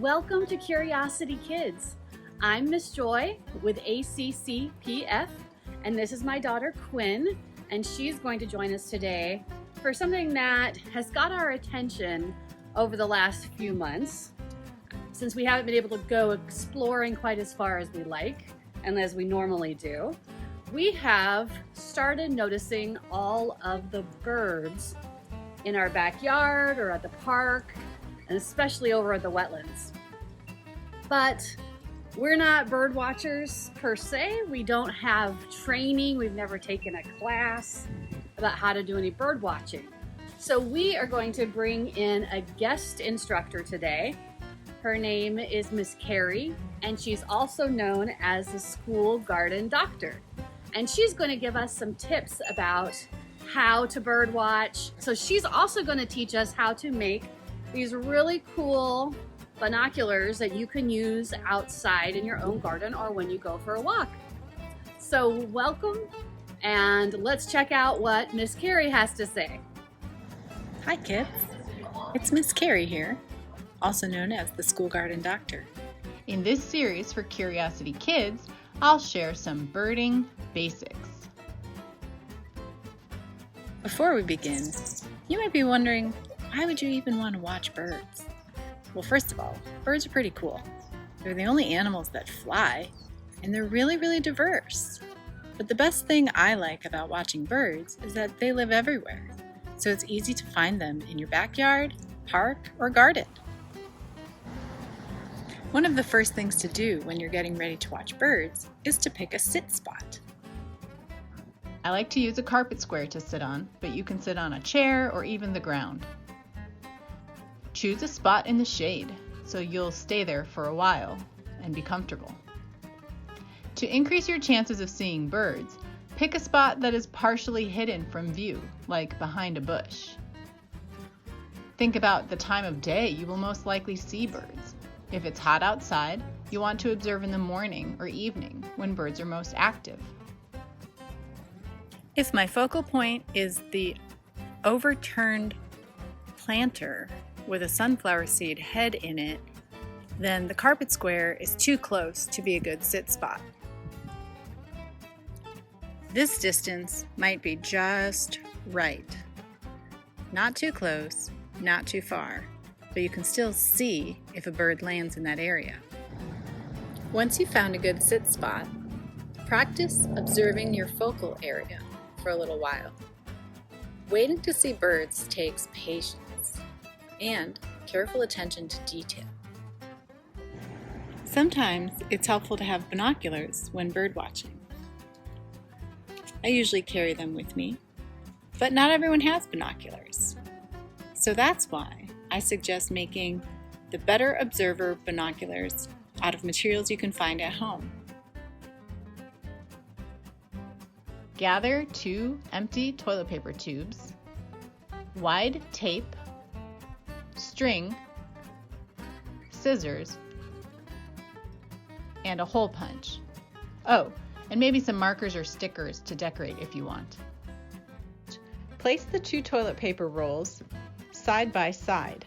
Welcome to Curiosity Kids. I'm Miss Joy with ACCPF, and this is my daughter Quinn, and she's going to join us today for something that has got our attention over the last few months, since we haven't been able to go exploring quite as far as we like and as we normally do. We have started noticing all of the birds in our backyard or at the park, and especially over at the wetlands. But we're not bird watchers per se. We don't have training. We've never taken a class about how to do any bird watching. So we are going to bring in a guest instructor today. Her name is Miss Carrie, and she's also known as the school garden doctor. And she's going to give us some tips about how to bird watch. So she's also going to teach us how to make these really cool binoculars that you can use outside in your own garden or when you go for a walk. So welcome, and let's check out what Miss Carrie has to say. Hi kids, it's Miss Carrie here, also known as the school garden doctor. In this series for Curiosity Kids, I'll share some birding basics. Before we begin, you might be wondering, why would you even want to watch birds? Well, first of all, birds are pretty cool. They're the only animals that fly, and they're really, really diverse. But the best thing I like about watching birds is that they live everywhere, so it's easy to find them in your backyard, park, or garden. One of the first things to do when you're getting ready to watch birds is to pick a sit spot. I like to use a carpet square to sit on, but you can sit on a chair or even the ground. Choose a spot in the shade so you'll stay there for a while and be comfortable. To increase your chances of seeing birds, pick a spot that is partially hidden from view, like behind a bush. Think about the time of day you will most likely see birds. If it's hot outside, you want to observe in the morning or evening when birds are most active. If my focal point is the overturned planter with a sunflower seed head in it, then the carpet square is too close to be a good sit spot. This distance might be just right. Not too close, not too far, but you can still see if a bird lands in that area. Once you've found a good sit spot, practice observing your focal area for a little while. Waiting to see birds takes patience and careful attention to detail. Sometimes it's helpful to have binoculars when bird watching. I usually carry them with me, but not everyone has binoculars. So that's why I suggest making the Better Observer binoculars out of materials you can find at home. Gather 2 empty toilet paper tubes, wide tape, string, scissors, and a hole punch. Oh, and maybe some markers or stickers to decorate if you want. Place the 2 toilet paper rolls side by side.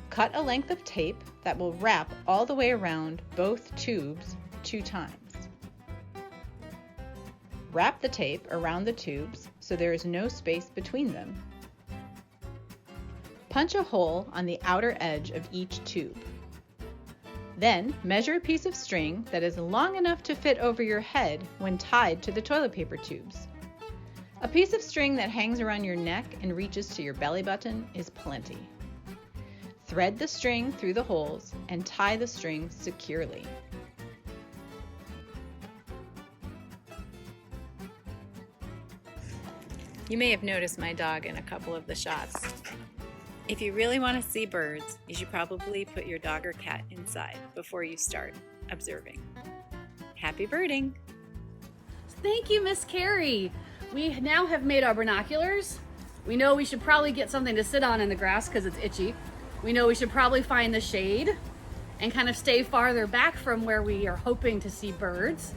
Cut a length of tape that will wrap all the way around both tubes 2 times. Wrap the tape around the tubes so there is no space between them. Punch a hole on the outer edge of each tube. Then measure a piece of string that is long enough to fit over your head when tied to the toilet paper tubes. A piece of string that hangs around your neck and reaches to your belly button is plenty. Thread the string through the holes and tie the string securely. You may have noticed my dog in a couple of the shots. If you really want to see birds, you should probably put your dog or cat inside before you start observing. Happy birding! Thank you, Miss Carrie. We now have made our binoculars. We know we should probably get something to sit on in the grass because it's itchy. We know we should probably find the shade and kind of stay farther back from where we are hoping to see birds.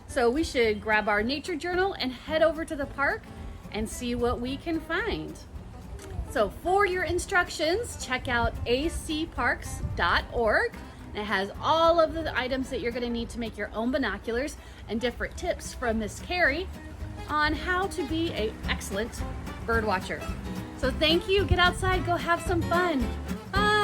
So we should grab our nature journal and head over to the park and see what we can find. So for your instructions, check out acparks.org. It has all of the items that you're going to need to make your own binoculars and different tips from Miss Carrie on how to be an excellent bird watcher. So thank you. Get outside, go have some fun. Bye.